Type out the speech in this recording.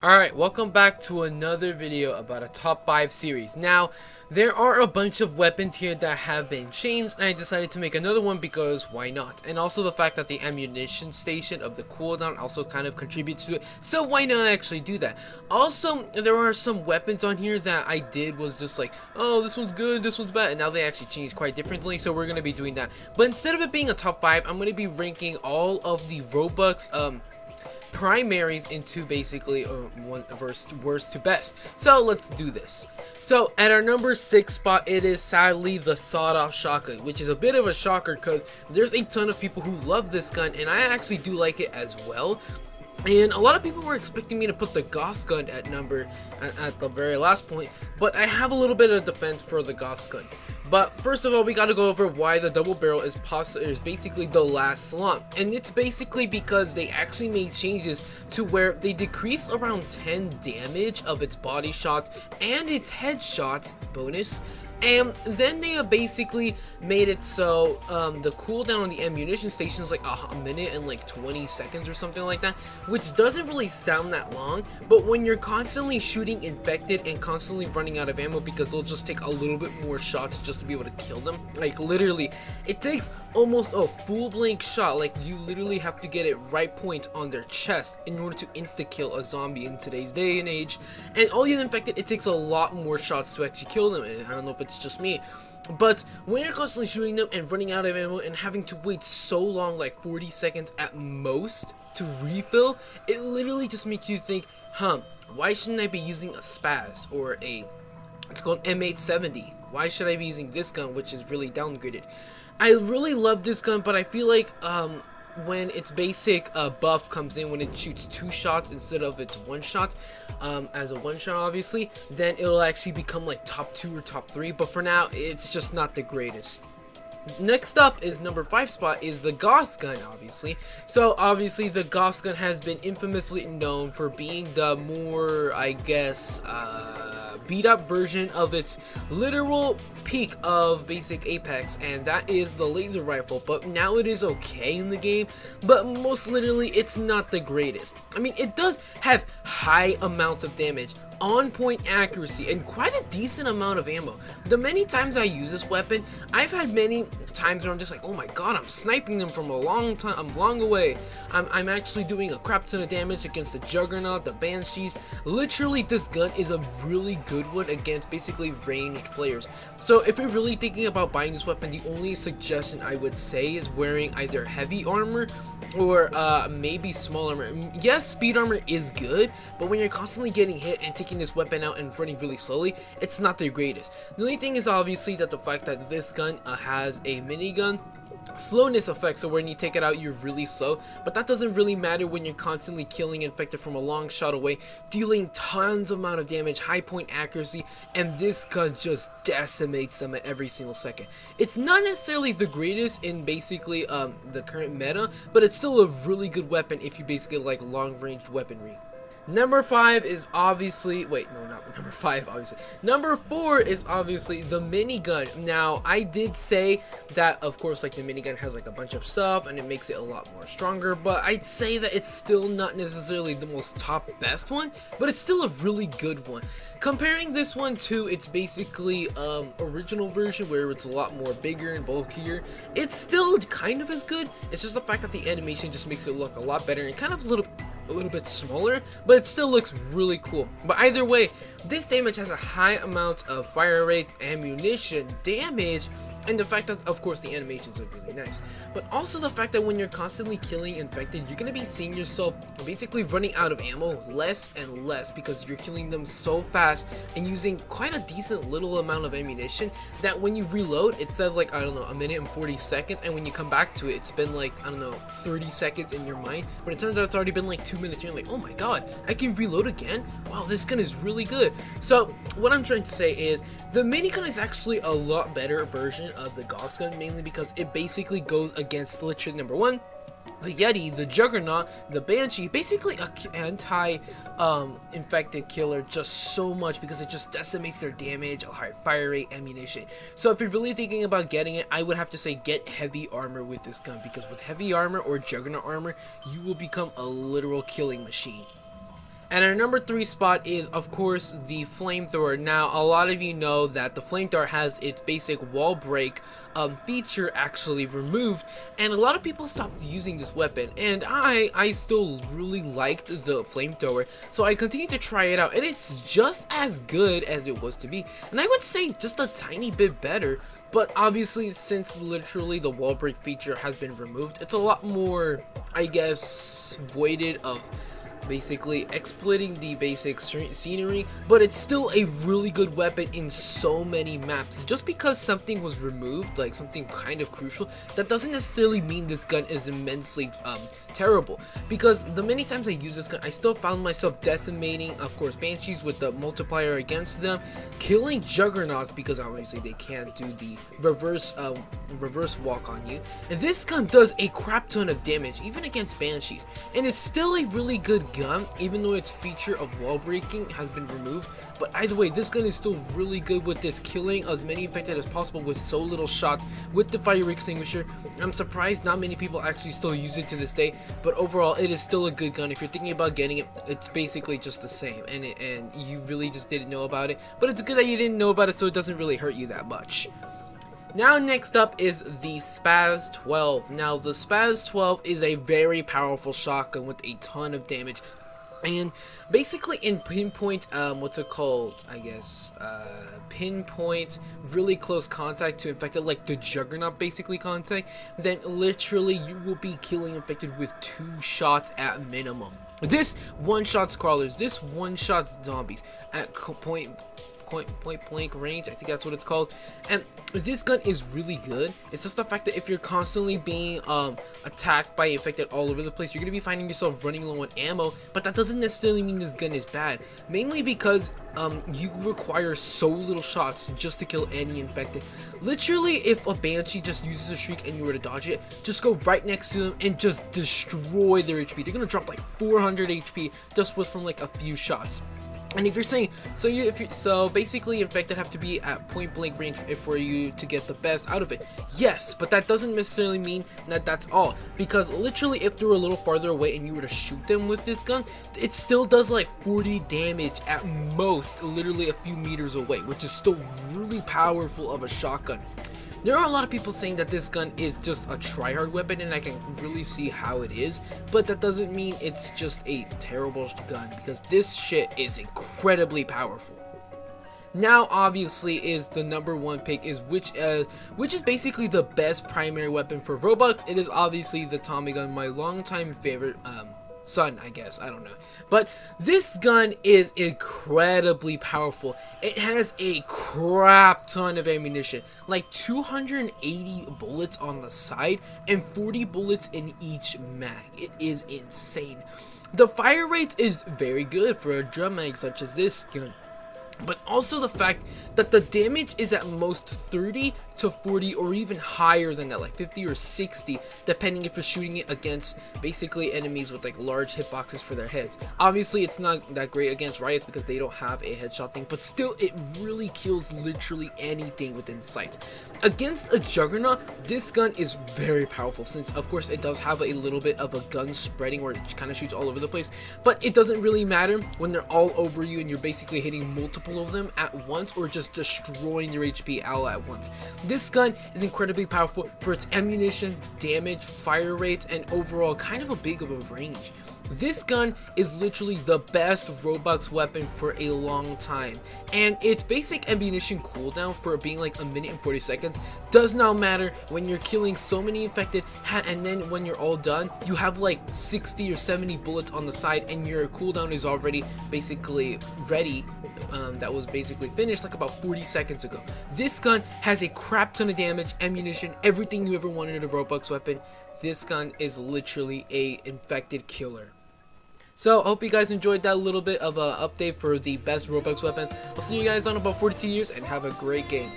Alright, welcome back to another video about a top 5 series. Now, there are a bunch of weapons here that have been changed, and I decided to make another one because why not? And also the fact that the ammunition station of the cooldown also kind of contributes to it, so why not actually do that? Also, there are some weapons on here that I did was just like, oh, this one's good, this one's bad, and now they actually changed quite differently, so we're going to be doing that. But instead of it being a top 5, I'm going to be ranking all of the Robux, primaries into basically one worst to best. So let's do this. So at our number 6 spot, it is sadly the sawed-off shotgun, which is a bit of a shocker because there's a ton of people who love this gun, and I actually do like it as well. And a lot of people were expecting me to put the Gauss gun at the very last point, but I have a little bit of defense for the Gauss gun. But first of all, we gotta go over why the double barrel is basically the last slot. And it's basically because they actually made changes to where they decrease around 10 damage of its body shots and its headshots bonus. And then they basically made it so the cooldown on the ammunition station is like a minute and like 20 seconds or something like that, which doesn't really sound that long, but when you're constantly shooting infected and constantly running out of ammo because they'll just take a little bit more shots just to be able to kill them, like literally it takes almost a full blank shot, like you literally have to get it right point on their chest in order to insta kill a zombie in today's day and age. And all the infected, it takes a lot more shots to actually kill them, and I don't know if it's just me, but when you're constantly shooting them and running out of ammo and having to wait so long, like 40 seconds at most, to refill, it literally just makes you think, why shouldn't I be using a spaz or it's called M870? Why should I be using this gun, which is really downgraded? I really love this gun, but I feel like when its basic buff comes in, when it shoots 2 shots instead of its 1 shot, as a 1 shot obviously, then it'll actually become like top 2 or top 3, but for now it's just not the greatest. Next up is number 5 spot is the Gauss gun, obviously. So obviously the Gauss gun has been infamously known for being the more, I guess, beat up version of its literal peak of basic Apex, and that is the laser rifle. But now it is okay in the game, but most literally it's not the greatest. I mean, it does have high amounts of damage, on point accuracy, and quite a decent amount of ammo. The many times I use this weapon, I've had many times where I'm just like, oh my god, I'm sniping them from a long time, I'm long away. I'm actually doing a crap ton of damage against the Juggernaut, the Banshees. Literally, this gun is a really good one against basically ranged players. So if you're really thinking about buying this weapon, the only suggestion I would say is wearing either heavy armor or maybe small armor. Yes, speed armor is good, but when you're constantly getting hit and taking this weapon out and running really slowly, it's not the greatest. The only thing is obviously that the fact that this gun has a minigun slowness effect, so when you take it out you're really slow, but that doesn't really matter when you're constantly killing infected from a long shot away, dealing tons amount of damage, high point accuracy, and this gun just decimates them at every single second. It's not necessarily the greatest in basically the current meta, but it's still a really good weapon if you basically like long ranged weaponry. Number 5 is obviously, wait, no, not number 5, obviously. Number 4 is obviously the minigun. Now, I did say that, of course, like the minigun has like a bunch of stuff and it makes it a lot more stronger, but I'd say that it's still not necessarily the most top best one, but it's still a really good one. Comparing this one to its basically original version where it's a lot more bigger and bulkier, it's still kind of as good. It's just the fact that the animation just makes it look a lot better and kind of a little bit smaller, but it still looks really cool. But either way, this damage has a high amount of fire rate, ammunition, damage, and the fact that, of course, the animations are really nice. But also the fact that when you're constantly killing infected, you're gonna be seeing yourself basically running out of ammo less and less because you're killing them so fast and using quite a decent little amount of ammunition that when you reload, it says like, I don't know, a minute and 40 seconds, and when you come back to it, it's been like, I don't know, 30 seconds in your mind, but it turns out it's already been like 2 minutes. You're like, oh my god, I can reload again? Wow, this gun is really good. So what I'm trying to say is the minigun is actually a lot better version of the Gauss gun, mainly because it basically goes against literally number 1, the Yeti, the Juggernaut, the Banshee, basically a infected killer just so much because it just decimates their damage, a high fire rate, ammunition. So if you're really thinking about getting it, I would have to say get heavy armor with this gun, because with heavy armor or Juggernaut armor, you will become a literal killing machine. And our number 3 spot is, of course, the flamethrower. Now, a lot of you know that the flamethrower has its basic wall break feature actually removed, and a lot of people stopped using this weapon. And I still really liked the flamethrower, so I continued to try it out, and it's just as good as it was to be. And I would say just a tiny bit better. But obviously, since literally the wall break feature has been removed, it's a lot more, I guess, voided of basically exploiting the basic scenery, but it's still a really good weapon in so many maps. Just because something was removed, like something kind of crucial, that doesn't necessarily mean this gun is immensely terrible, because the many times I use this gun, I still found myself decimating, of course, Banshees with the multiplier against them, killing Juggernauts because obviously they can't do the reverse walk on you, and this gun does a crap ton of damage even against Banshees, and it's still a really good gun even though its feature of wall breaking has been removed. But either way, this gun is still really good with this, killing as many infected as possible with so little shots with the fire extinguisher. I'm surprised not many people actually still use it to this day, but overall it is still a good gun. If you're thinking about getting it, it's basically just the same, and you really just didn't know about it, but it's good that you didn't know about it, so it doesn't really hurt you that much. Now next up is the Spaz 12. Now the Spaz 12 is a very powerful shotgun with a ton of damage, and basically in pinpoint, what's it called, I guess, pinpoint really close contact to infected, like the Juggernaut basically contact, then literally you will be killing infected with 2 shots at minimum. This one-shots crawlers, this one-shots zombies at point blank range, I think that's what it's called. And this gun is really good. It's just the fact that if you're constantly being attacked by infected all over the place, you're gonna be finding yourself running low on ammo, but that doesn't necessarily mean this gun is bad, mainly because you require so little shots just to kill any infected. Literally, if a Banshee just uses a shriek and you were to dodge it, just go right next to them and just destroy their HP. They're gonna drop like 400 HP just from like a few shots. And if you're saying, so basically infected have to be at point blank range for you to get the best out of it. Yes, but that doesn't necessarily mean that that's all, because literally if they're a little farther away and you were to shoot them with this gun, it still does like 40 damage at most, literally a few meters away, which is still really powerful of a shotgun. There are a lot of people saying that this gun is just a tryhard weapon, and I can really see how it is, but that doesn't mean it's just a terrible gun, because this shit is incredibly powerful. Now obviously is the number 1 pick, is which is basically the best primary weapon for Robux. It is obviously the Tommy gun, my longtime favorite son, I guess, I don't know. But this gun is incredibly powerful. It has a crap ton of ammunition, like 280 bullets on the side and 40 bullets in each mag. It is insane. The fire rate is very good for a drum mag such as this gun, but also the fact that the damage is at most 30 to 40 or even higher than that, like 50 or 60, depending if you're shooting it against basically enemies with like large hitboxes for their heads. Obviously it's not that great against riots because they don't have a headshot thing, but still it really kills literally anything within sight. Against a Juggernaut, this gun is very powerful, since of course it does have a little bit of a gun spreading where it kind of shoots all over the place, but it doesn't really matter when they're all over you and you're basically hitting multiple of them at once or just destroying your HP all at once. This gun is incredibly powerful for its ammunition, damage, fire rates, and overall kind of a big of a range. This gun is literally the best Robux weapon for a long time, and its basic ammunition cooldown for being like a minute and 40 seconds does not matter when you're killing so many infected, and then when you're all done you have like 60 or 70 bullets on the side and your cooldown is already basically ready. That was basically finished like about 40 seconds ago. This gun has a crap ton of damage, ammunition, everything you ever wanted in a Robux weapon. This gun is literally a infected killer. So I hope you guys enjoyed that little bit of a update for the best Robux weapons. I'll see you guys on about 42 years and have a great game.